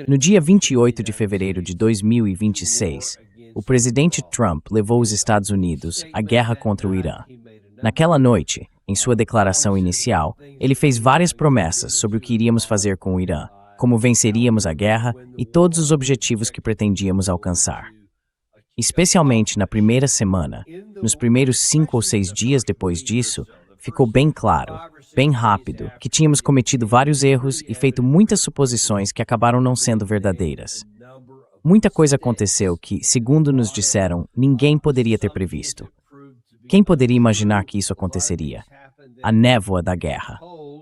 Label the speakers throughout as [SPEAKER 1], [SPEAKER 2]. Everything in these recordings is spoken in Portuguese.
[SPEAKER 1] No dia 28 de fevereiro de 2026, o presidente Trump levou os Estados Unidos à guerra contra o Irã. Naquela noite, em sua declaração inicial, ele fez várias promessas sobre o que iríamos fazer com o Irã, como venceríamos a guerra e todos os objetivos que pretendíamos alcançar. Especialmente na primeira semana, nos primeiros 5 ou 6 dias depois disso, ficou bem claro, bem rápido, que tínhamos cometido vários erros e feito muitas suposições que acabaram não sendo verdadeiras. Muita coisa aconteceu que, segundo nos disseram, ninguém poderia ter previsto. Quem poderia imaginar que isso aconteceria? A névoa da guerra.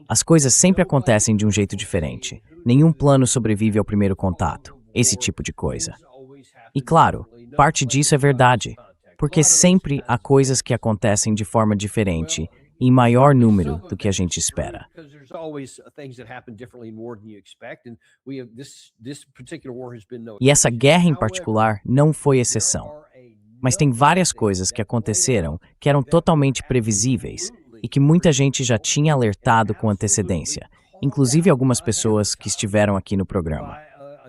[SPEAKER 1] As coisas sempre acontecem de um jeito diferente. Nenhum plano sobrevive ao primeiro contato. Esse tipo de coisa. E claro, parte disso é verdade, porque sempre há coisas que acontecem de forma diferente, em maior número do que a gente espera. E essa guerra em particular não foi exceção. Mas tem várias coisas que aconteceram que eram totalmente previsíveis e que muita gente já tinha alertado com antecedência, inclusive algumas pessoas que estiveram aqui no programa.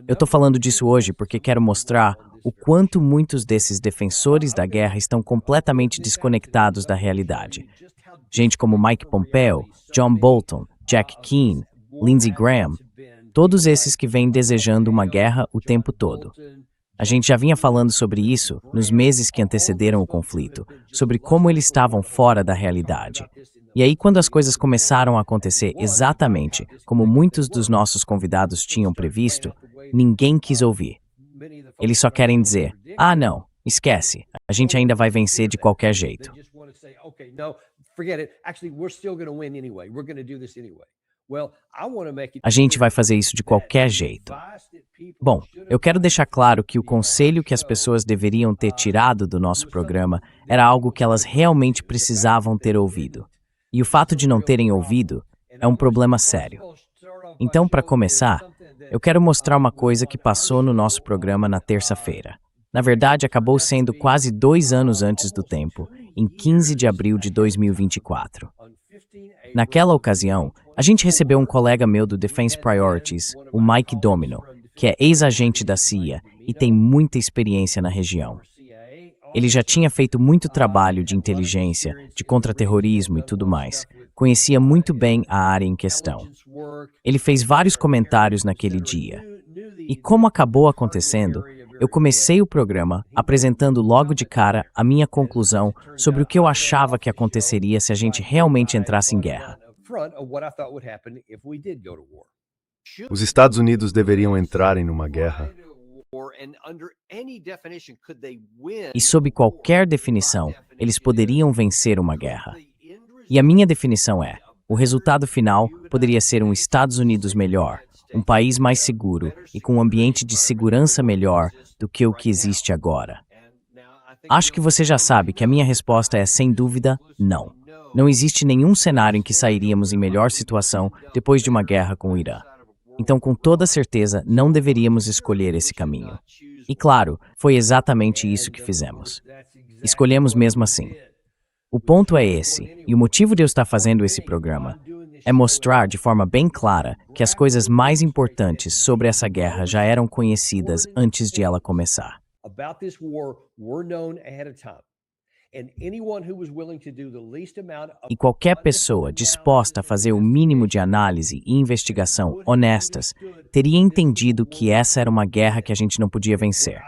[SPEAKER 1] Eu estou falando disso hoje porque quero mostrar o quanto muitos desses defensores da guerra estão completamente desconectados da realidade. Gente como Mike Pompeo, John Bolton, Jack Keane, Lindsey Graham, todos esses que vêm desejando uma guerra o tempo todo. A gente já vinha falando sobre isso nos meses que antecederam o conflito, sobre como eles estavam fora da realidade. E aí, quando as coisas começaram a acontecer exatamente como muitos dos nossos convidados tinham previsto, ninguém quis ouvir. Eles só querem dizer, não, esquece, a gente ainda vai vencer de qualquer jeito. A gente vai fazer isso de qualquer jeito. Bom, eu quero deixar claro que o conselho que as pessoas deveriam ter tirado do nosso programa era algo que elas realmente precisavam ter ouvido. E o fato de não terem ouvido é um problema sério. Então, para começar, eu quero mostrar uma coisa que passou no nosso programa na terça-feira. Na verdade, acabou sendo quase 2 anos antes do tempo, em 15 de abril de 2024. Naquela ocasião, a gente recebeu um colega meu do Defense Priorities, o Mike Domino, que é ex-agente da CIA e tem muita experiência na região. Ele já tinha feito muito trabalho de inteligência, de contra-terrorismo e tudo mais. Conhecia muito bem a área em questão. Ele fez vários comentários naquele dia. E como acabou acontecendo, eu comecei o programa apresentando logo de cara a minha conclusão sobre o que eu achava que aconteceria se a gente realmente entrasse em guerra.
[SPEAKER 2] Os Estados Unidos deveriam entrar em uma guerra.
[SPEAKER 1] E sob qualquer definição, eles poderiam vencer uma guerra. E a minha definição é, o resultado final poderia ser um Estados Unidos melhor, um país mais seguro e com um ambiente de segurança melhor do que o que existe agora. Acho que você já sabe que a minha resposta é, sem dúvida, não. Não existe nenhum cenário em que sairíamos em melhor situação depois de uma guerra com o Irã. Então, com toda certeza, não deveríamos escolher esse caminho. E claro, foi exatamente isso que fizemos. Escolhemos mesmo assim. O ponto é esse, e o motivo de eu estar fazendo esse programa é mostrar de forma bem clara que as coisas mais importantes sobre essa guerra já eram conhecidas antes de ela começar. E qualquer pessoa disposta a fazer o mínimo de análise e investigação honestas teria entendido que essa era uma guerra que a gente não podia vencer.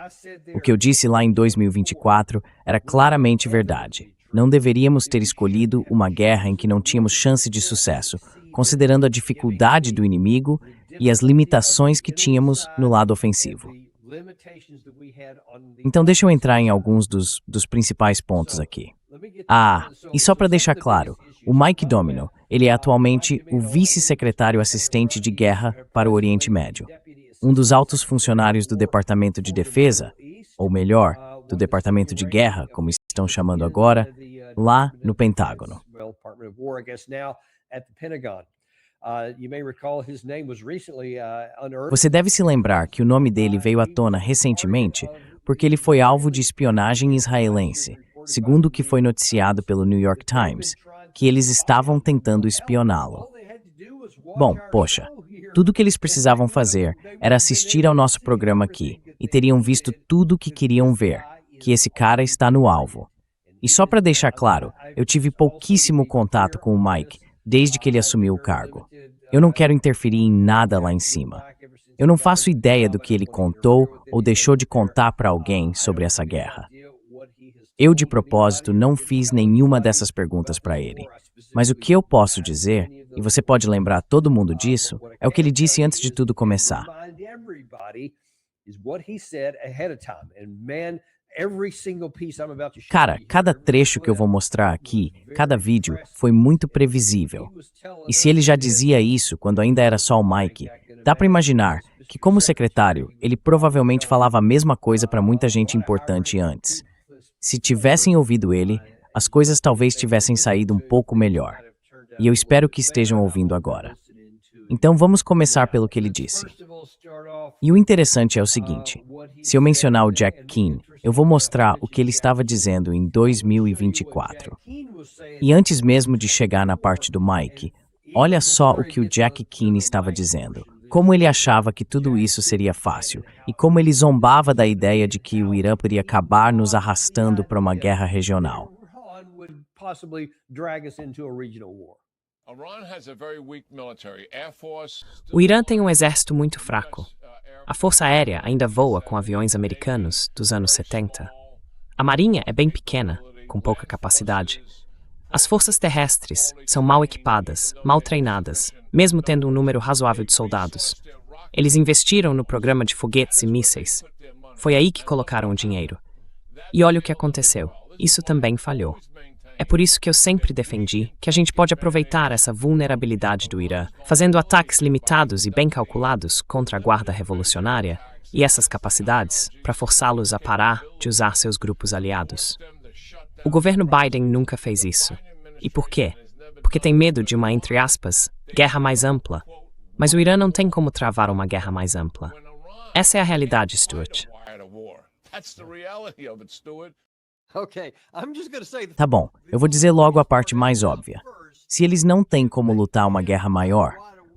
[SPEAKER 1] O que eu disse lá em 2024 era claramente verdade. Não deveríamos ter escolhido uma guerra em que não tínhamos chance de sucesso, considerando a dificuldade do inimigo e as limitações que tínhamos no lado ofensivo. Então deixa eu entrar em alguns dos principais pontos aqui. E só para deixar claro, o Mike Domino, ele é atualmente o vice-secretário assistente de guerra para o Oriente Médio, um dos altos funcionários do Departamento de Defesa, ou melhor, do Departamento de Guerra, como estão chamando agora, lá no Pentágono. Você deve se lembrar que o nome dele veio à tona recentemente porque ele foi alvo de espionagem israelense, segundo o que foi noticiado pelo New York Times, que eles estavam tentando espioná-lo. Bom, poxa, tudo o que eles precisavam fazer era assistir ao nosso programa aqui e teriam visto tudo o que queriam ver, que esse cara está no alvo. E só para deixar claro, eu tive pouquíssimo contato com o Mike desde que ele assumiu o cargo. Eu não quero interferir em nada lá em cima. Eu não faço ideia do que ele contou ou deixou de contar para alguém sobre essa guerra. Eu, de propósito, não fiz nenhuma dessas perguntas para ele. Mas o que eu posso dizer, e você pode lembrar todo mundo disso, é o que ele disse antes de tudo começar. Cara, cada trecho que eu vou mostrar aqui, cada vídeo, foi muito previsível. E se ele já dizia isso quando ainda era só o Mike, dá para imaginar que, como secretário, ele provavelmente falava a mesma coisa para muita gente importante antes. Se tivessem ouvido ele, as coisas talvez tivessem saído um pouco melhor. E eu espero que estejam ouvindo agora. Então vamos começar pelo que ele disse. E o interessante é o seguinte, se eu mencionar o Jack Keane, eu vou mostrar o que ele estava dizendo em 2024. E antes mesmo de chegar na parte do Mike, olha só o que o Jack Keane estava dizendo. Como ele achava que tudo isso seria fácil, e como ele zombava da ideia de que o Irã poderia acabar nos arrastando para uma guerra regional.
[SPEAKER 3] O Irã tem um exército muito fraco. A Força Aérea ainda voa com aviões americanos dos anos 70. A Marinha é bem pequena, com pouca capacidade. As forças terrestres são mal equipadas, mal treinadas, mesmo tendo um número razoável de soldados. Eles investiram no programa de foguetes e mísseis. Foi aí que colocaram o dinheiro. E olha o que aconteceu. Isso também falhou. É por isso que eu sempre defendi que a gente pode aproveitar essa vulnerabilidade do Irã, fazendo ataques limitados e bem calculados contra a Guarda Revolucionária e essas capacidades para forçá-los a parar de usar seus grupos aliados. O governo Biden nunca fez isso. E por quê? Porque tem medo de uma, entre aspas, guerra mais ampla. Mas o Irã não tem como travar uma guerra mais ampla. Essa é a realidade, Stuart.
[SPEAKER 1] Tá bom, eu vou dizer logo a parte mais óbvia. Se eles não têm como lutar uma guerra maior,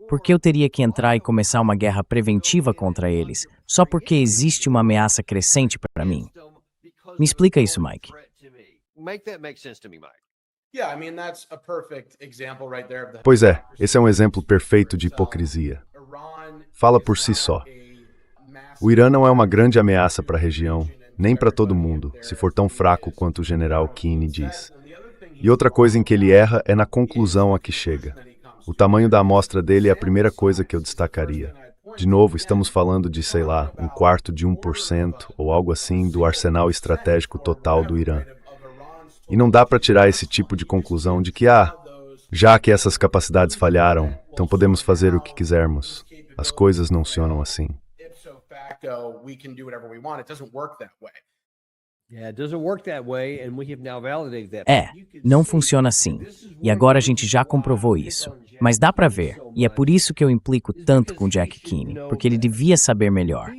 [SPEAKER 1] por que eu teria que entrar e começar uma guerra preventiva contra eles, só porque existe uma ameaça crescente para mim? Me explica isso, Mike.
[SPEAKER 2] Pois é, esse é um exemplo perfeito de hipocrisia. Fala por si só. O Irã não é uma grande ameaça para a região, nem para todo mundo, se for tão fraco quanto o general Keane diz. E outra coisa em que ele erra é na conclusão a que chega. O tamanho da amostra dele é a primeira coisa que eu destacaria. De novo, estamos falando de, sei lá, 1/4 de 1% ou algo assim do arsenal estratégico total do Irã. E não dá para tirar esse tipo de conclusão de que, já que essas capacidades falharam, então podemos fazer o que quisermos. As coisas não funcionam assim.
[SPEAKER 1] Não funciona assim. E agora a gente já comprovou isso. Mas dá pra ver, e é por isso que eu implico tanto com Jack Keane, porque ele devia saber melhor.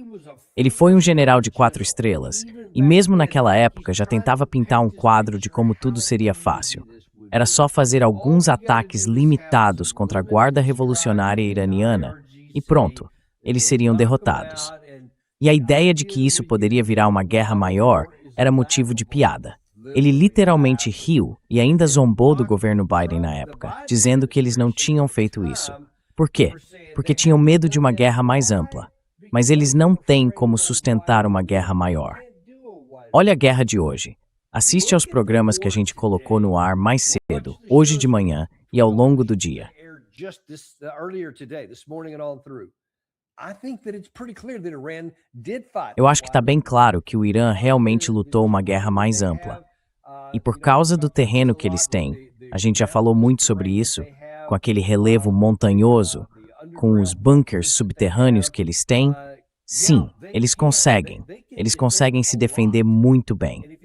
[SPEAKER 1] Ele foi um general de 4 estrelas, e mesmo naquela época já tentava pintar um quadro de como tudo seria fácil. Era só fazer alguns ataques limitados contra a Guarda Revolucionária Iraniana, e pronto, eles seriam derrotados. E a ideia de que isso poderia virar uma guerra maior era motivo de piada. Ele literalmente riu e ainda zombou do governo Biden na época, dizendo que eles não tinham feito isso. Por quê? Porque tinham medo de uma guerra mais ampla. Mas eles não têm como sustentar uma guerra maior. Olha a guerra de hoje. Assiste aos programas que a gente colocou no ar mais cedo, hoje de manhã e ao longo do dia. Eu acho que está bem claro que o Irã realmente lutou uma guerra mais ampla. E por causa do terreno que eles têm, a gente já falou muito sobre isso, com aquele relevo montanhoso, com os bunkers subterrâneos que eles têm, sim, eles conseguem se defender muito bem.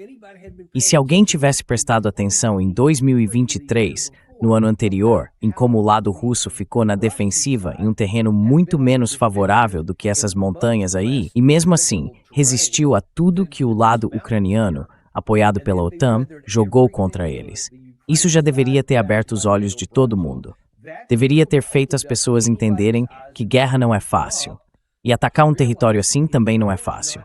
[SPEAKER 1] E se alguém tivesse prestado atenção em 2023, no ano anterior, em como o lado russo ficou na defensiva em um terreno muito menos favorável do que essas montanhas aí, e mesmo assim resistiu a tudo que o lado ucraniano, apoiado pela OTAN, jogou contra eles. Isso já deveria ter aberto os olhos de todo mundo. Deveria ter feito as pessoas entenderem que guerra não é fácil. E atacar um território assim também não é fácil.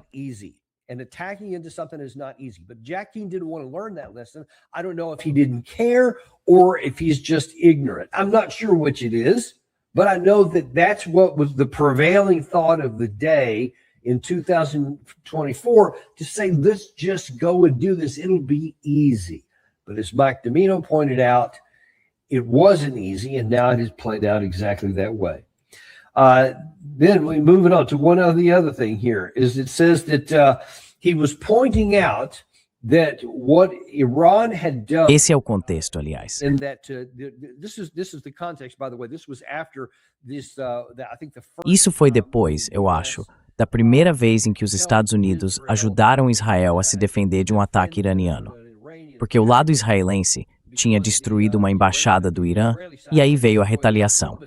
[SPEAKER 4] And attacking into something is not easy. But Jack Keane didn't want to learn that lesson. I don't know if he didn't care or if he's just ignorant. I'm not sure which it is, but I know that that's what was the prevailing thought of the day in 2024 to say, let's just go and do this. It'll be easy. But as Mike Domino pointed out, it wasn't easy, and now it has played out exactly that way. Then we moving on to one of the other thing here is it says that he was pointing out that what Iran had done.
[SPEAKER 1] Esse é o contexto, aliás.
[SPEAKER 4] And that this is the context, by the way. This was after this. I think the first.
[SPEAKER 1] Isso foi depois, eu acho, da primeira vez em que os Estados Unidos ajudaram Israel a se defender de um ataque iraniano. Porque o lado israelense tinha destruído uma embaixada do Irã e aí veio a retaliação.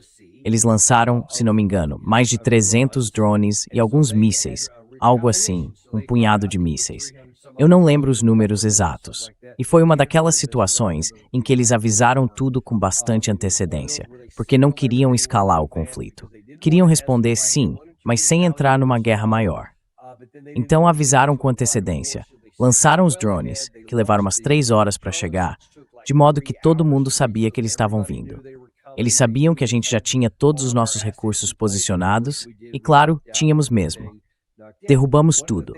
[SPEAKER 1] Eles lançaram, se não me engano, mais de 300 drones e alguns mísseis, algo assim, um punhado de mísseis. Eu não lembro os números exatos. E foi uma daquelas situações em que eles avisaram tudo com bastante antecedência, porque não queriam escalar o conflito. Queriam responder sim, mas sem entrar numa guerra maior. Então avisaram com antecedência, lançaram os drones, que levaram umas 3 horas para chegar, de modo que todo mundo sabia que eles estavam vindo. Eles sabiam que a gente já tinha todos os nossos recursos posicionados e, claro, tínhamos mesmo. Derrubamos tudo.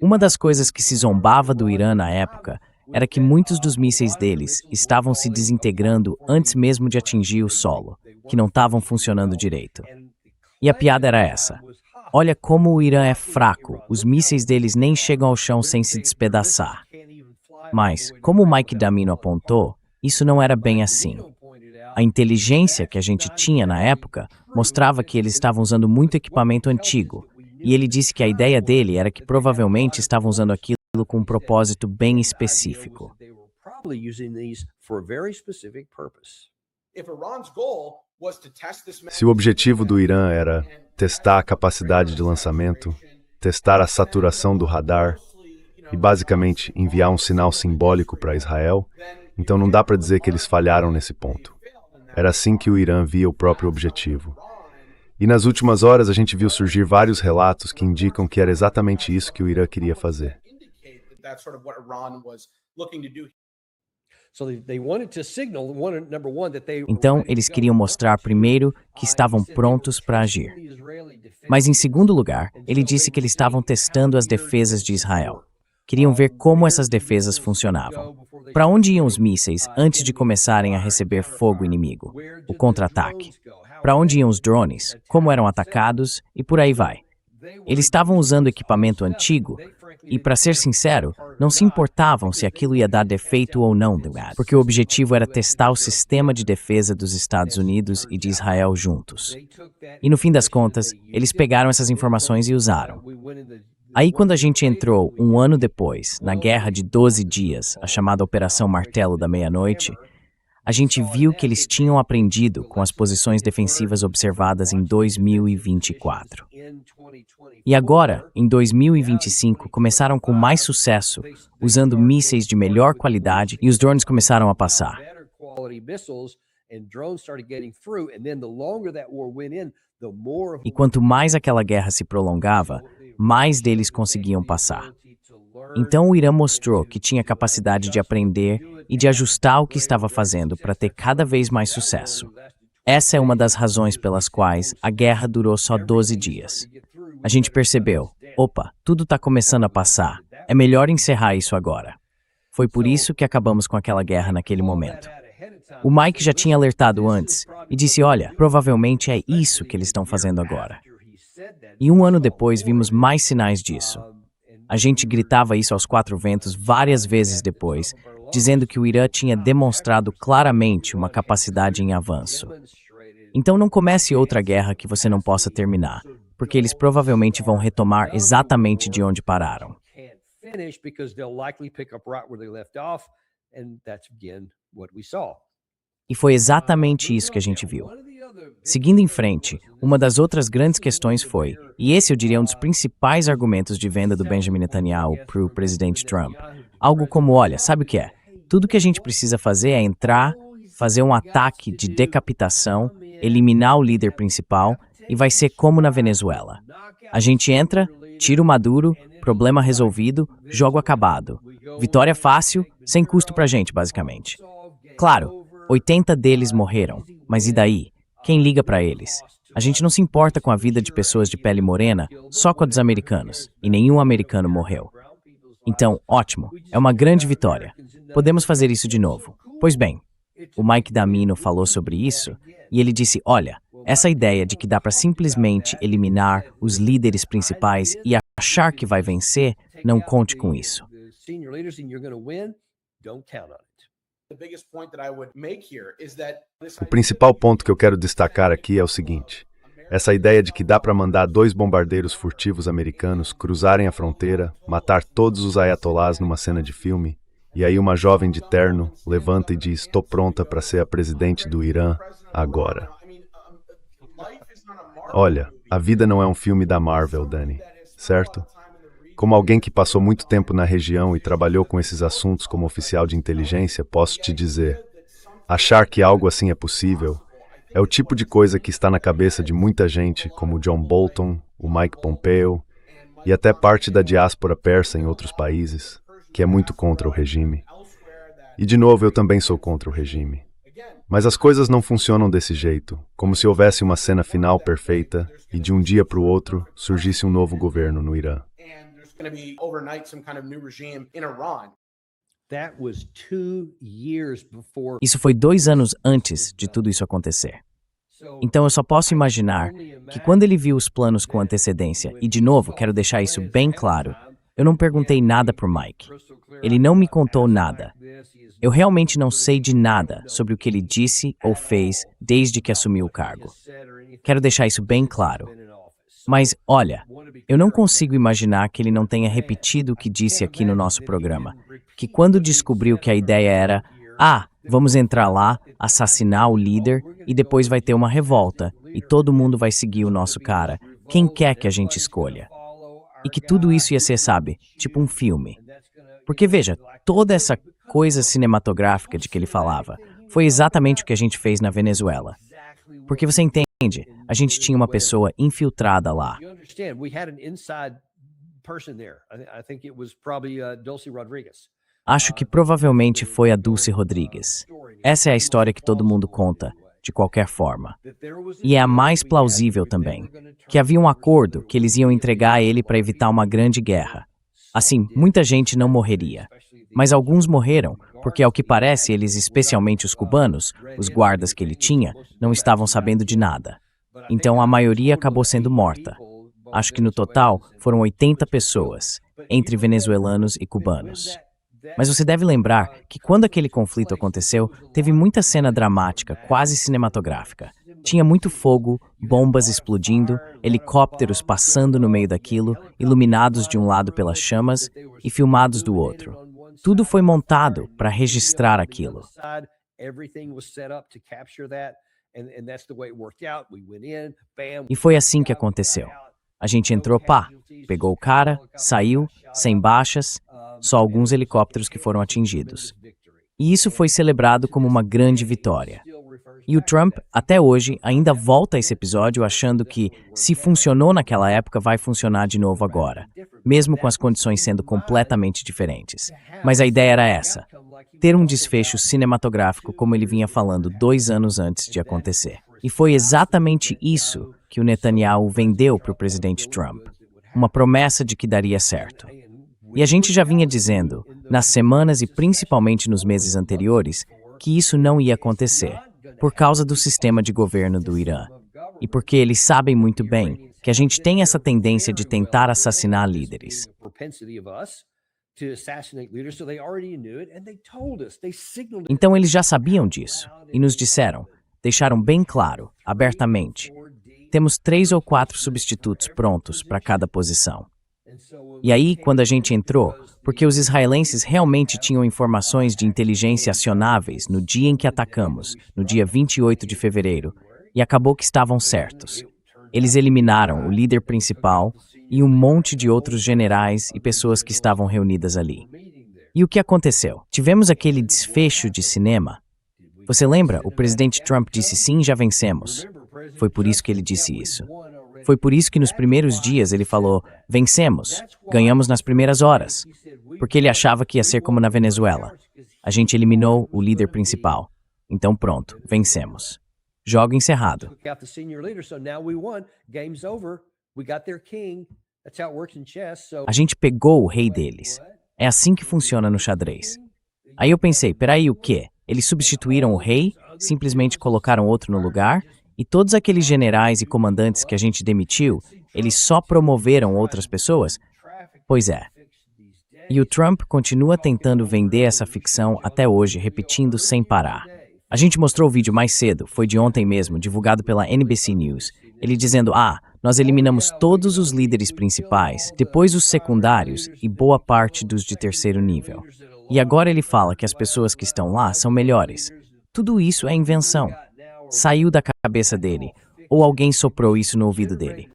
[SPEAKER 1] Uma das coisas que se zombava do Irã na época era que muitos dos mísseis deles estavam se desintegrando antes mesmo de atingir o solo, que não estavam funcionando direito. E a piada era essa. Olha como o Irã é fraco, os mísseis deles nem chegam ao chão sem se despedaçar. Mas, como o Mike Domino apontou, isso não era bem assim. A inteligência que a gente tinha na época mostrava que eles estavam usando muito equipamento antigo, e ele disse que a ideia dele era que provavelmente estavam usando aquilo com um propósito bem específico.
[SPEAKER 2] Se o objetivo do Irã era testar a capacidade de lançamento, testar a saturação do radar e basicamente enviar um sinal simbólico para Israel, então não dá para dizer que eles falharam nesse ponto. Era assim que o Irã via o próprio objetivo. E nas últimas horas a gente viu surgir vários relatos que indicam que era exatamente isso que o Irã queria fazer.
[SPEAKER 1] Então, eles queriam mostrar primeiro que estavam prontos para agir. Mas, em segundo lugar, ele disse que eles estavam testando as defesas de Israel. Queriam ver como essas defesas funcionavam. Para onde iam os mísseis antes de começarem a receber fogo inimigo? O contra-ataque. Para onde iam os drones? Como eram atacados? E por aí vai. Eles estavam usando equipamento antigo e, para ser sincero, não se importavam se aquilo ia dar defeito ou não, porque o objetivo era testar o sistema de defesa dos Estados Unidos e de Israel juntos. E no fim das contas, eles pegaram essas informações e usaram. Aí, quando a gente entrou, um ano depois, na Guerra de 12 Dias, a chamada Operação Martelo da Meia-Noite, a gente viu que eles tinham aprendido com as posições defensivas observadas em 2024. E agora, em 2025, começaram com mais sucesso, usando mísseis de melhor qualidade e os drones começaram a passar. E quanto mais aquela guerra se prolongava, mais deles conseguiam passar. Então o Irã mostrou que tinha capacidade de aprender e de ajustar o que estava fazendo para ter cada vez mais sucesso. Essa é uma das razões pelas quais a guerra durou só 12 dias. A gente percebeu, opa, tudo está começando a passar, é melhor encerrar isso agora. Foi por isso que acabamos com aquela guerra naquele momento. O Mike já tinha alertado antes e disse, olha, provavelmente é isso que eles estão fazendo agora. E um ano depois vimos mais sinais disso. A gente gritava isso aos 4 ventos várias vezes depois, dizendo que o Irã tinha demonstrado claramente uma capacidade em avanço. Então não comece outra guerra que você não possa terminar, porque eles provavelmente vão retomar exatamente de onde pararam. E foi exatamente isso que a gente viu. Seguindo em frente, uma das outras grandes questões foi, e esse eu diria um dos principais argumentos de venda do Benjamin Netanyahu para o presidente Trump, algo como, olha, sabe o que é? Tudo que a gente precisa fazer é entrar, fazer um ataque de decapitação, eliminar o líder principal e vai ser como na Venezuela. A gente entra, tira o Maduro, problema resolvido, jogo acabado. Vitória fácil, sem custo pra gente, basicamente. Claro, 80 deles morreram, mas e daí? Quem liga pra eles? A gente não se importa com a vida de pessoas de pele morena, só com a dos americanos, e nenhum americano morreu. Então, ótimo, é uma grande vitória. Podemos fazer isso de novo. Pois bem, o Mike Damino falou sobre isso, e ele disse, olha, essa ideia de que dá para simplesmente eliminar os líderes principais e achar que vai vencer, não conte com isso.
[SPEAKER 2] O principal ponto que eu quero destacar aqui é o seguinte. Essa ideia de que dá para mandar 2 bombardeiros furtivos americanos cruzarem a fronteira, matar todos os ayatolás numa cena de filme, e aí uma jovem de terno levanta e diz, estou pronta para ser a presidente do Irã agora. Olha, a vida não é um filme da Marvel, Dani, certo? Como alguém que passou muito tempo na região e trabalhou com esses assuntos como oficial de inteligência, posso te dizer, achar que algo assim é possível é o tipo de coisa que está na cabeça de muita gente, como o John Bolton, o Mike Pompeo e até parte da diáspora persa em outros países, que é muito contra o regime. E de novo, eu também sou contra o regime. Mas as coisas não funcionam desse jeito, como se houvesse uma cena final perfeita e de um dia para o outro surgisse um novo governo no Irã.
[SPEAKER 1] Isso foi 2 anos antes de tudo isso acontecer. Então eu só posso imaginar que quando ele viu os planos com antecedência, e de novo, quero deixar isso bem claro, eu não perguntei nada pro Mike. Ele não me contou nada. Eu realmente não sei de nada sobre o que ele disse ou fez desde que assumiu o cargo. Quero deixar isso bem claro. Mas, olha, eu não consigo imaginar que ele não tenha repetido o que disse aqui no nosso programa, que quando descobriu que a ideia era, vamos entrar lá, assassinar o líder e depois vai ter uma revolta e todo mundo vai seguir o nosso cara, quem quer que a gente escolha. E que tudo isso ia ser, sabe, tipo um filme. Porque veja, toda essa coisa cinematográfica de que ele falava foi exatamente o que a gente fez na Venezuela. Porque você entende, a gente tinha uma pessoa infiltrada lá. Acho que provavelmente foi a Dulce Rodrigues. Essa é a história que todo mundo conta, de qualquer forma. E é a mais plausível também, que havia um acordo que eles iam entregar a ele para evitar uma grande guerra. Assim, muita gente não morreria. Mas alguns morreram, porque ao que parece eles, especialmente os cubanos, os guardas que ele tinha, não estavam sabendo de nada. Então a maioria acabou sendo morta. Acho que no total foram 80 pessoas, entre venezuelanos e cubanos. Mas você deve lembrar que quando aquele conflito aconteceu, teve muita cena dramática, quase cinematográfica. Tinha muito fogo, bombas explodindo, helicópteros passando no meio daquilo, iluminados de um lado pelas chamas e filmados do outro. Tudo foi montado para registrar aquilo. E foi assim que aconteceu. A gente entrou, pegou o cara, saiu, sem baixas, só alguns helicópteros que foram atingidos. E isso foi celebrado como uma grande vitória. E o Trump, até hoje, ainda volta a esse episódio achando que, se funcionou naquela época, vai funcionar de novo agora, mesmo com as condições sendo completamente diferentes. Mas a ideia era essa, ter um desfecho cinematográfico como ele vinha falando 2 anos antes de acontecer. E foi exatamente isso que o Netanyahu vendeu para o presidente Trump, uma promessa de que daria certo. E a gente já vinha dizendo, nas semanas e principalmente nos meses anteriores, que isso não ia acontecer, por causa do sistema de governo do Irã. E porque eles sabem muito bem que a gente tem essa tendência de tentar assassinar líderes. Então eles já sabiam disso e nos disseram, deixaram bem claro, abertamente, temos 3 ou 4 substitutos prontos para cada posição. E aí, quando a gente entrou, porque os israelenses realmente tinham informações de inteligência acionáveis no dia em que atacamos, no dia 28 de fevereiro, e acabou que estavam certos. Eles eliminaram o líder principal e um monte de outros generais e pessoas que estavam reunidas ali. E o que aconteceu? Tivemos aquele desfecho de cinema? Você lembra? O presidente Trump disse sim, já vencemos. Foi por isso que ele disse isso. Foi por isso que nos primeiros dias ele falou, vencemos, ganhamos nas primeiras horas. Porque ele achava que ia ser como na Venezuela. A gente eliminou o líder principal. Então pronto, vencemos. Jogo encerrado. A gente pegou o rei deles. É assim que funciona no xadrez. Aí eu pensei, peraí, o quê? Eles substituíram o rei, simplesmente colocaram outro no lugar, e todos aqueles generais e comandantes que a gente demitiu, eles só promoveram outras pessoas? Pois é. E o Trump continua tentando vender essa ficção até hoje, repetindo sem parar. A gente mostrou o vídeo mais cedo, foi de ontem mesmo, divulgado pela NBC News. Ele dizendo, nós eliminamos todos os líderes principais, depois os secundários e boa parte dos de terceiro nível. E agora ele fala que as pessoas que estão lá são melhores. Tudo isso é invenção. Saiu da cabeça dele, ou alguém soprou isso no ouvido dele.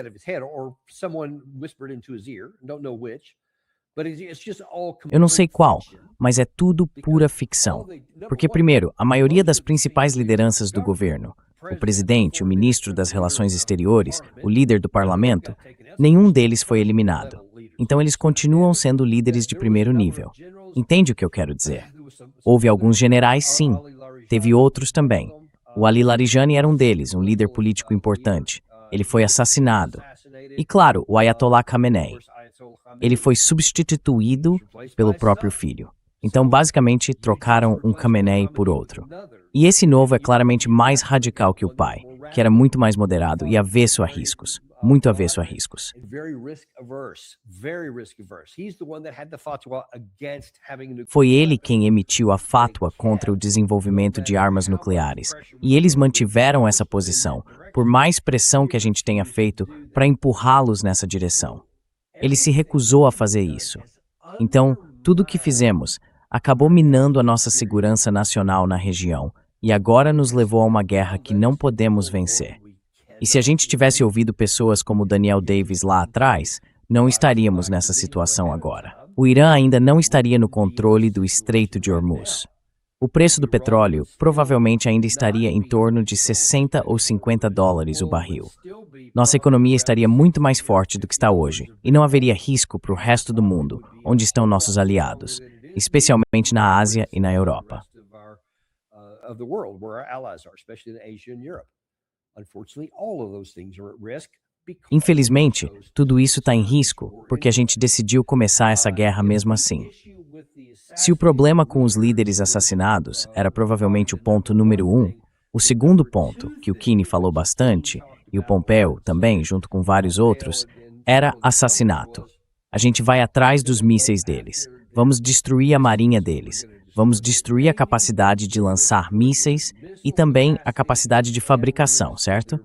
[SPEAKER 1] Eu não sei qual, mas é tudo pura ficção. Porque, primeiro, a maioria das principais lideranças do governo, o presidente, o ministro das Relações Exteriores, o líder do parlamento, nenhum deles foi eliminado. Então eles continuam sendo líderes de primeiro nível. Entende o que eu quero dizer? Houve alguns generais, sim. Teve outros também. O Ali Larijani era um deles, um líder político importante. Ele foi assassinado. E claro, o Ayatollah Khamenei. Ele foi substituído pelo próprio filho. Então, basicamente, trocaram um Khamenei por outro. E esse novo é claramente mais radical que o pai, que era muito mais moderado e avesso a riscos. Muito avesso a riscos. Foi ele quem emitiu a fátua contra o desenvolvimento de armas nucleares. E eles mantiveram essa posição, por mais pressão que a gente tenha feito para empurrá-los nessa direção. Ele se recusou a fazer isso. Então, tudo o que fizemos acabou minando a nossa segurança nacional na região e agora nos levou a uma guerra que não podemos vencer. E se a gente tivesse ouvido pessoas como Daniel Davis lá atrás, não estaríamos nessa situação agora. O Irã ainda não estaria no controle do Estreito de Hormuz. O preço do petróleo provavelmente ainda estaria em torno de 60 ou 50 dólares o barril. Nossa economia estaria muito mais forte do que está hoje, e não haveria risco para o resto do mundo, onde estão nossos aliados, especialmente na Ásia e na Europa. Infelizmente, tudo isso está em risco, porque a gente decidiu começar essa guerra mesmo assim. Se o problema com os líderes assassinados era provavelmente o ponto número 1, o segundo ponto, que o Kinney falou bastante, e o Pompeo também, junto com vários outros, era assassinato. A gente vai atrás dos mísseis deles, vamos destruir a marinha deles, vamos destruir a capacidade de lançar mísseis e também a capacidade de fabricação, certo?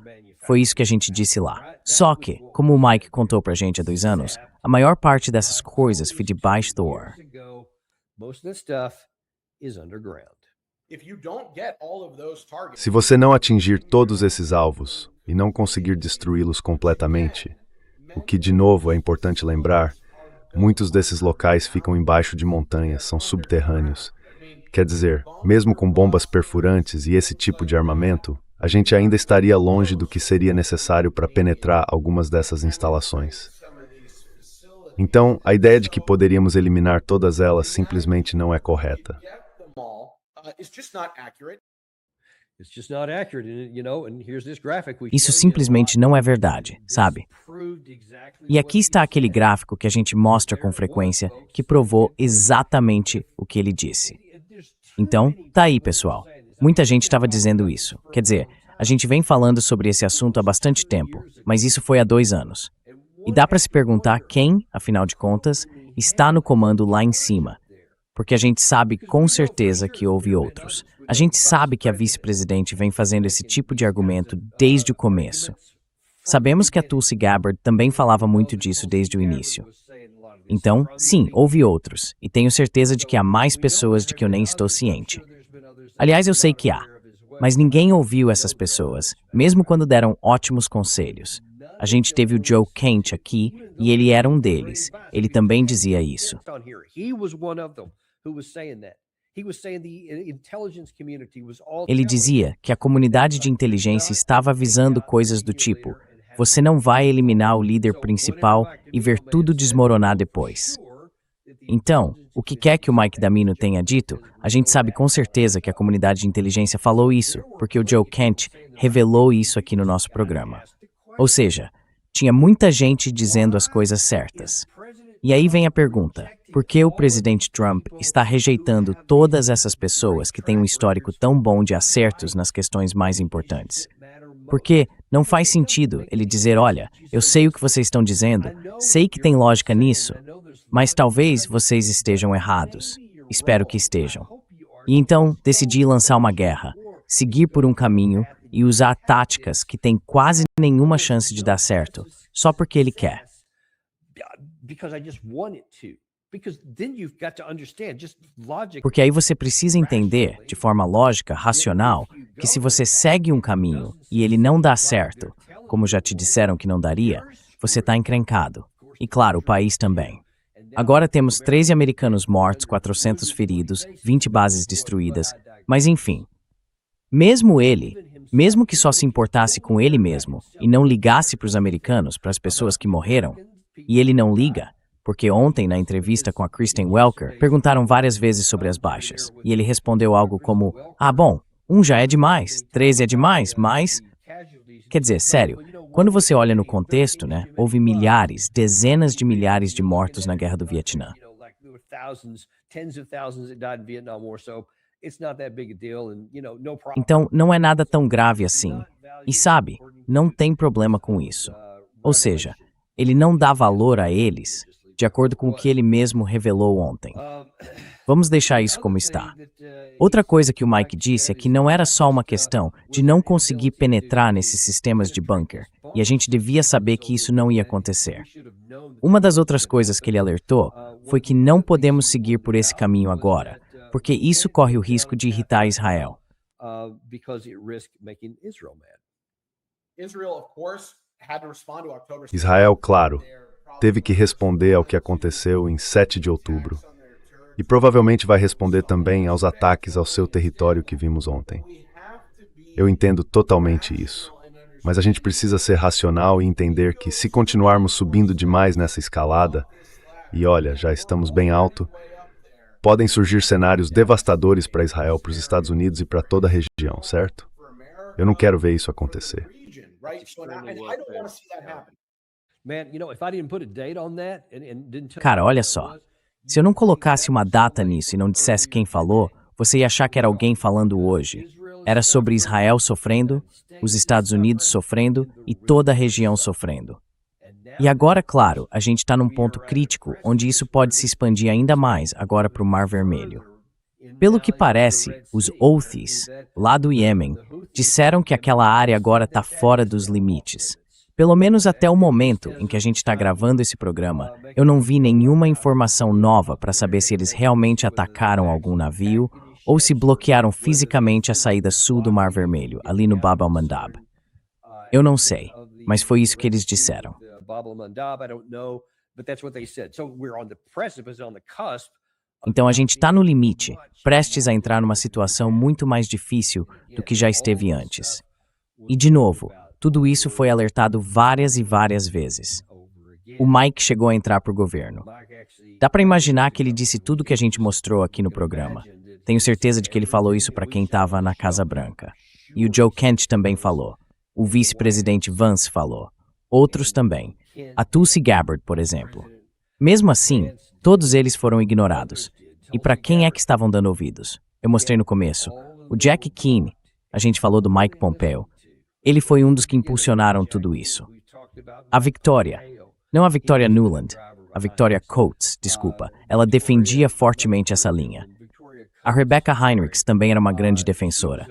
[SPEAKER 1] Foi isso que a gente disse lá. Só que, como o Mike contou pra gente há 2 anos, a maior parte dessas coisas foi debaixo do ar.
[SPEAKER 2] Se você não atingir todos esses alvos e não conseguir destruí-los completamente, o que, de novo, é importante lembrar, muitos desses locais ficam embaixo de montanhas, são subterrâneos. Quer dizer, mesmo com bombas perfurantes e esse tipo de armamento, a gente ainda estaria longe do que seria necessário para penetrar algumas dessas instalações. Então, a ideia de que poderíamos eliminar todas elas simplesmente não é correta.
[SPEAKER 1] Isso simplesmente não é verdade, sabe? E aqui está aquele gráfico que a gente mostra com frequência que provou exatamente o que ele disse. Então, tá aí, pessoal. Muita gente estava dizendo isso. Quer dizer, a gente vem falando sobre esse assunto há bastante tempo, mas isso foi há 2 anos. E dá para se perguntar quem, afinal de contas, está no comando lá em cima. Porque a gente sabe com certeza que houve outros. A gente sabe que a vice-presidente vem fazendo esse tipo de argumento desde o começo. Sabemos que a Tulsi Gabbard também falava muito disso desde o início. Então, sim, houve outros, e tenho certeza de que há mais pessoas de que eu nem estou ciente. Aliás, eu sei que há, mas ninguém ouviu essas pessoas, mesmo quando deram ótimos conselhos. A gente teve o Joe Kent aqui, e ele era um deles. Ele também dizia isso. Ele dizia que a comunidade de inteligência estava avisando coisas do tipo: você não vai eliminar o líder principal e ver tudo desmoronar depois. Então, o que quer que o Mike Damino tenha dito, a gente sabe com certeza que a comunidade de inteligência falou isso, porque o Joe Kent revelou isso aqui no nosso programa. Ou seja, tinha muita gente dizendo as coisas certas. E aí vem a pergunta: por que o presidente Trump está rejeitando todas essas pessoas que têm um histórico tão bom de acertos nas questões mais importantes? Porque não faz sentido ele dizer: olha, eu sei o que vocês estão dizendo, sei que tem lógica nisso, mas talvez vocês estejam errados. Espero que estejam. E então decidi lançar uma guerra, seguir por um caminho e usar táticas que têm quase nenhuma chance de dar certo, só porque ele quer. Porque aí você precisa entender, de forma lógica, racional, que se você segue um caminho e ele não dá certo, como já te disseram que não daria, você está encrencado. E claro, o país também. Agora temos 13 americanos mortos, 400 feridos, 20 bases destruídas, mas enfim. Mesmo que só se importasse com ele mesmo e não ligasse para os americanos, para as pessoas que morreram, e ele não liga, porque ontem, na entrevista com a Kristen Welker, perguntaram várias vezes sobre as baixas, e ele respondeu algo como: ah, bom, 1 já é demais, 13 é demais, mas... Quer dizer, sério, quando você olha no contexto, né, houve milhares, dezenas de milhares de mortos na Guerra do Vietnã. Então, não é nada tão grave assim. E sabe, não tem problema com isso. Ou seja, ele não dá valor a eles, de acordo com o que ele mesmo revelou ontem. Vamos deixar isso como está. Outra coisa que o Mike disse é que não era só uma questão de não conseguir penetrar nesses sistemas de bunker, e a gente devia saber que isso não ia acontecer. Uma das outras coisas que ele alertou foi que não podemos seguir por esse caminho agora, porque isso corre o risco de irritar Israel.
[SPEAKER 2] Israel, claro, teve que responder ao que aconteceu em 7 de outubro. E provavelmente vai responder também aos ataques ao seu território que vimos ontem. Eu entendo totalmente isso. Mas a gente precisa ser racional e entender que, se continuarmos subindo demais nessa escalada, e olha, já estamos bem alto, podem surgir cenários devastadores para Israel, para os Estados Unidos e para toda a região, certo? Eu não quero ver isso acontecer.
[SPEAKER 1] Cara, olha só. Se eu não colocasse uma data nisso e não dissesse quem falou, você ia achar que era alguém falando hoje. Era sobre Israel sofrendo, os Estados Unidos sofrendo e toda a região sofrendo. E agora, claro, a gente está num ponto crítico onde isso pode se expandir ainda mais agora para o Mar Vermelho. Pelo que parece, os Houthis, lá do Iêmen, disseram que aquela área agora está fora dos limites. Pelo menos até o momento em que a gente está gravando esse programa, eu não vi nenhuma informação nova para saber se eles realmente atacaram algum navio ou se bloquearam fisicamente a saída sul do Mar Vermelho, ali no Bab al-Mandab. Eu não sei, mas foi isso que eles disseram. Então a gente está no limite, prestes a entrar numa situação muito mais difícil do que já esteve antes. E de novo, tudo isso foi alertado várias e várias vezes. O Mike chegou a entrar para o governo. Dá para imaginar que ele disse tudo que a gente mostrou aqui no programa. Tenho certeza de que ele falou isso para quem estava na Casa Branca. E o Joe Kent também falou. O vice-presidente Vance falou. Outros também. A Tulsi Gabbard, por exemplo. Mesmo assim, todos eles foram ignorados. E para quem é que estavam dando ouvidos? Eu mostrei no começo. O Jack Keane. A gente falou do Mike Pompeo. Ele foi um dos que impulsionaram tudo isso. A Victoria, não a Victoria Nuland, a Victoria Coates, desculpa, ela defendia fortemente essa linha. A Rebecca Heinrichs também era uma grande defensora.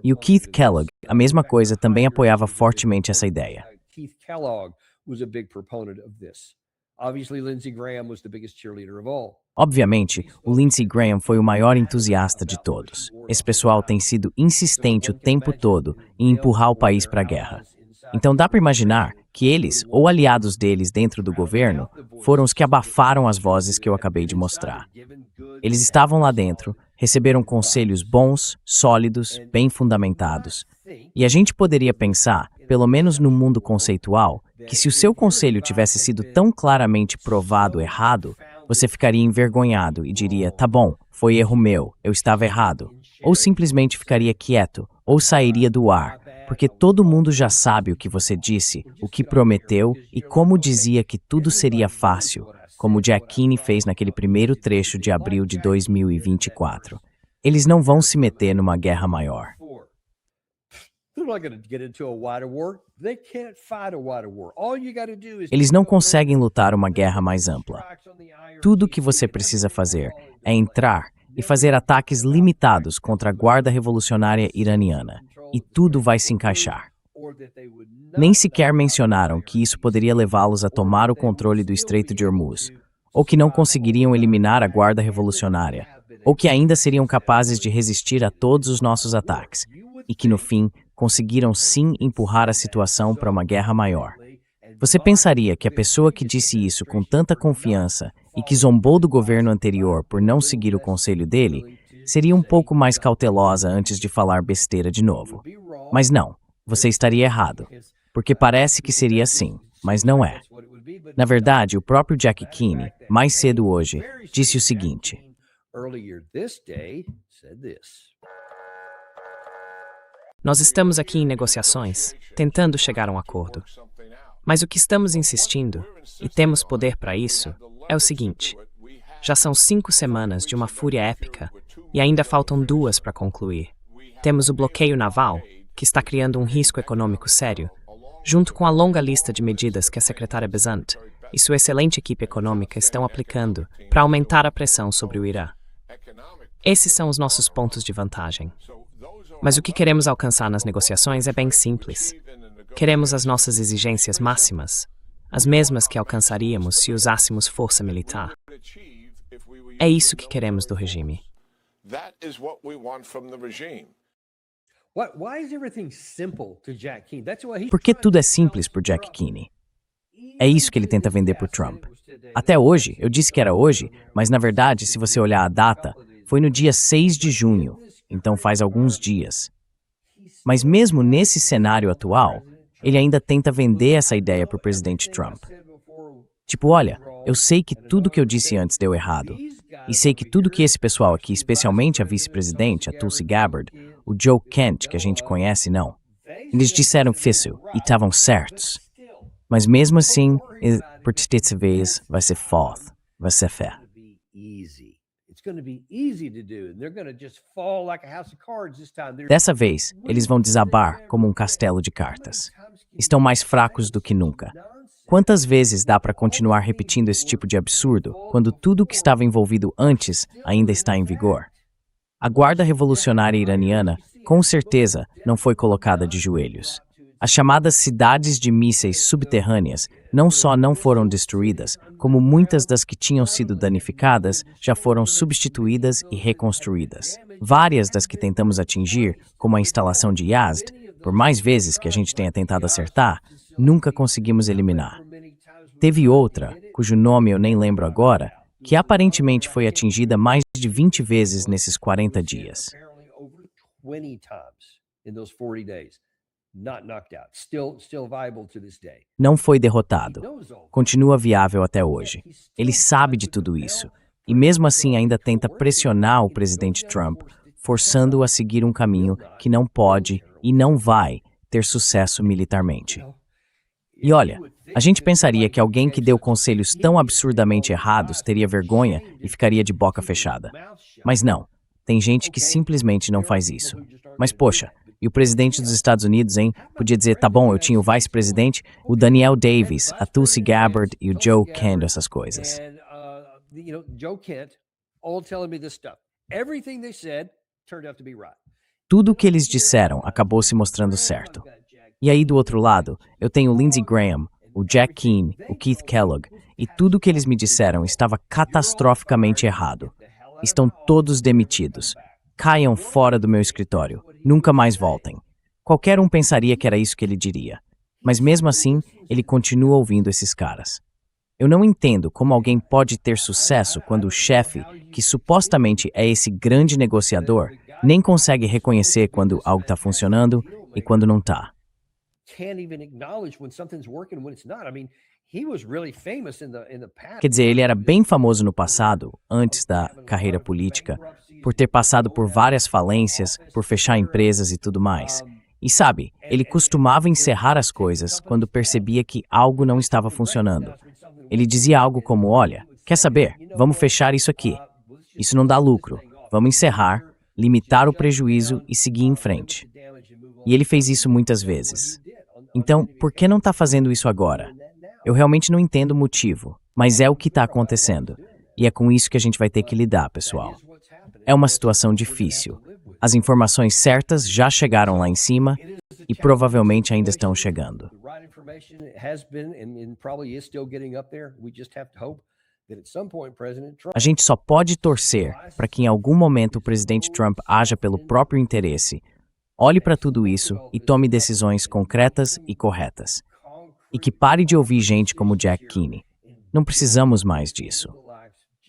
[SPEAKER 1] E o Keith Kellogg, a mesma coisa, também apoiava fortemente essa ideia.
[SPEAKER 4] Keith Kellogg was a big proponent of this. Obviously, Lindsey Graham was the biggest cheerleader of all.
[SPEAKER 1] Obviamente, o Lindsey Graham foi o maior entusiasta de todos. Esse pessoal tem sido insistente o tempo todo em empurrar o país para a guerra. Então dá para imaginar que eles, ou aliados deles dentro do governo, foram os que abafaram as vozes que eu acabei de mostrar. Eles estavam lá dentro, receberam conselhos bons, sólidos, bem fundamentados. E a gente poderia pensar, pelo menos no mundo conceitual, que se o seu conselho tivesse sido tão claramente provado errado, você ficaria envergonhado e diria, tá bom, foi erro meu, eu estava errado. Ou simplesmente ficaria quieto, ou sairia do ar, porque todo mundo já sabe o que você disse, o que prometeu e como dizia que tudo seria fácil, como Jack Kenney fez naquele primeiro trecho de abril de 2024. Eles não vão se meter numa guerra maior. Eles não conseguem lutar uma guerra mais ampla. Tudo o que você precisa fazer é entrar e fazer ataques limitados contra a Guarda Revolucionária Iraniana, e tudo vai se encaixar. Nem sequer mencionaram que isso poderia levá-los a tomar o controle do Estreito de Hormuz, ou que não conseguiriam eliminar a Guarda Revolucionária, ou que ainda seriam capazes de resistir a todos os nossos ataques, e que no fim conseguiram sim empurrar a situação para uma guerra maior. Você pensaria que a pessoa que disse isso com tanta confiança e que zombou do governo anterior por não seguir o conselho dele, seria um pouco mais cautelosa antes de falar besteira de novo. Mas não, você estaria errado, porque parece que seria assim, mas não é. Na verdade, o próprio Jack Kenney, mais cedo hoje, disse o seguinte:
[SPEAKER 3] nós estamos aqui em negociações, tentando chegar a um acordo. Mas o que estamos insistindo, e temos poder para isso, é o seguinte: já são 5 semanas de uma fúria épica e ainda faltam 2 para concluir. Temos o bloqueio naval, que está criando um risco econômico sério, junto com a longa lista de medidas que a secretária Bezant e sua excelente equipe econômica estão aplicando para aumentar a pressão sobre o Irã. Esses são os nossos pontos de vantagem. Mas o que queremos alcançar nas negociações é bem simples. Queremos as nossas exigências máximas, as mesmas que alcançaríamos se usássemos força militar. É isso que queremos do regime.
[SPEAKER 1] Por que tudo é simples por Jack Kenney? É isso que ele tenta vender por Trump. Até hoje, eu disse que era hoje, mas na verdade, se você olhar a data, foi no dia 6 de junho, então faz alguns dias. Mas mesmo nesse cenário atual, ele ainda tenta vender essa ideia para o presidente Trump. Tipo, olha, eu sei que tudo que eu disse antes deu errado. E sei que tudo que esse pessoal aqui, especialmente a vice-presidente, a Tulsi Gabbard, o Joe Kent, que a gente conhece, não. Eles disseram isso e estavam certos. Mas mesmo assim, por dessa vez, vai ser foda, vai ser fé. Dessa vez, eles vão desabar como um castelo de cartas. Estão mais fracos do que nunca. Quantas vezes dá para continuar repetindo esse tipo de absurdo quando tudo o que estava envolvido antes ainda está em vigor? A Guarda Revolucionária Iraniana, com certeza, não foi colocada de joelhos. As chamadas cidades de mísseis subterrâneas não só não foram destruídas, como muitas das que tinham sido danificadas já foram substituídas e reconstruídas. Várias das que tentamos atingir, como a instalação de Yazd, por mais vezes que a gente tenha tentado acertar, nunca conseguimos eliminar. Teve outra, cujo nome eu nem lembro agora, que aparentemente foi atingida mais de 20 vezes nesses 40 dias. Não foi derrotado. Continua viável até hoje. Ele sabe de tudo isso. E mesmo assim ainda tenta pressionar o presidente Trump, forçando-o a seguir um caminho que não pode e não vai ter sucesso militarmente. E olha, a gente pensaria que alguém que deu conselhos tão absurdamente errados teria vergonha e ficaria de boca fechada. Mas não, tem gente que simplesmente não faz isso. Mas poxa, e o presidente dos Estados Unidos, hein? Podia dizer, tá bom, eu tinha o vice-presidente, o Daniel Davis, a Tulsi Gabbard e o Joe Kent, essas coisas. Tudo o que eles disseram acabou se mostrando certo. E aí do outro lado, eu tenho o Lindsey Graham, o Jack Kenney, o Keith Kellogg, e tudo o que eles me disseram estava catastroficamente errado. Estão todos demitidos. Caiam fora do meu escritório. Nunca mais voltem. Qualquer um pensaria que era isso que ele diria. Mas mesmo assim, ele continua ouvindo esses caras. Eu não entendo como alguém pode ter sucesso quando o chefe, que supostamente é esse grande negociador, nem consegue reconhecer quando algo está funcionando e quando não está. Quer dizer, ele era bem famoso no passado, antes da carreira política, por ter passado por várias falências, por fechar empresas e tudo mais. E sabe, ele costumava encerrar as coisas quando percebia que algo não estava funcionando. Ele dizia algo como, olha, quer saber? Vamos fechar isso aqui. Isso não dá lucro. Vamos encerrar, limitar o prejuízo e seguir em frente. E ele fez isso muitas vezes. Então, por que não está fazendo isso agora? Eu realmente não entendo o motivo, mas é o que está acontecendo. E é com isso que a gente vai ter que lidar, pessoal. É uma situação difícil. As informações certas já chegaram lá em cima e provavelmente ainda estão chegando. A gente só pode torcer para que em algum momento o presidente Trump haja pelo próprio interesse, olhe para tudo isso e tome decisões concretas e corretas. E que pare de ouvir gente como Jack Keeney. Não precisamos mais disso.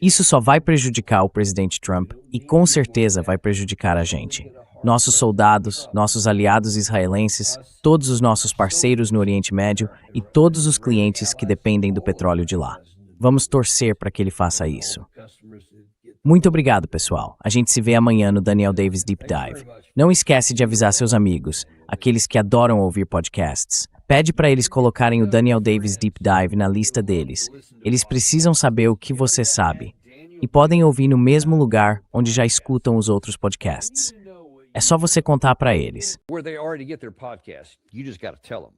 [SPEAKER 1] Isso só vai prejudicar o presidente Trump e com certeza vai prejudicar a gente. Nossos soldados, nossos aliados israelenses, todos os nossos parceiros no Oriente Médio e todos os clientes que dependem do petróleo de lá. Vamos torcer para que ele faça isso. Muito obrigado, pessoal. A gente se vê amanhã no Daniel Davis Deep Dive. Não esquece de avisar seus amigos, aqueles que adoram ouvir podcasts. Pede para eles colocarem o Daniel Davis Deep Dive na lista deles. Eles precisam saber o que você sabe. E podem ouvir no mesmo lugar onde já escutam os outros podcasts. É só você contar para eles.
[SPEAKER 4] Where they already get their podcast. You just got to tell them.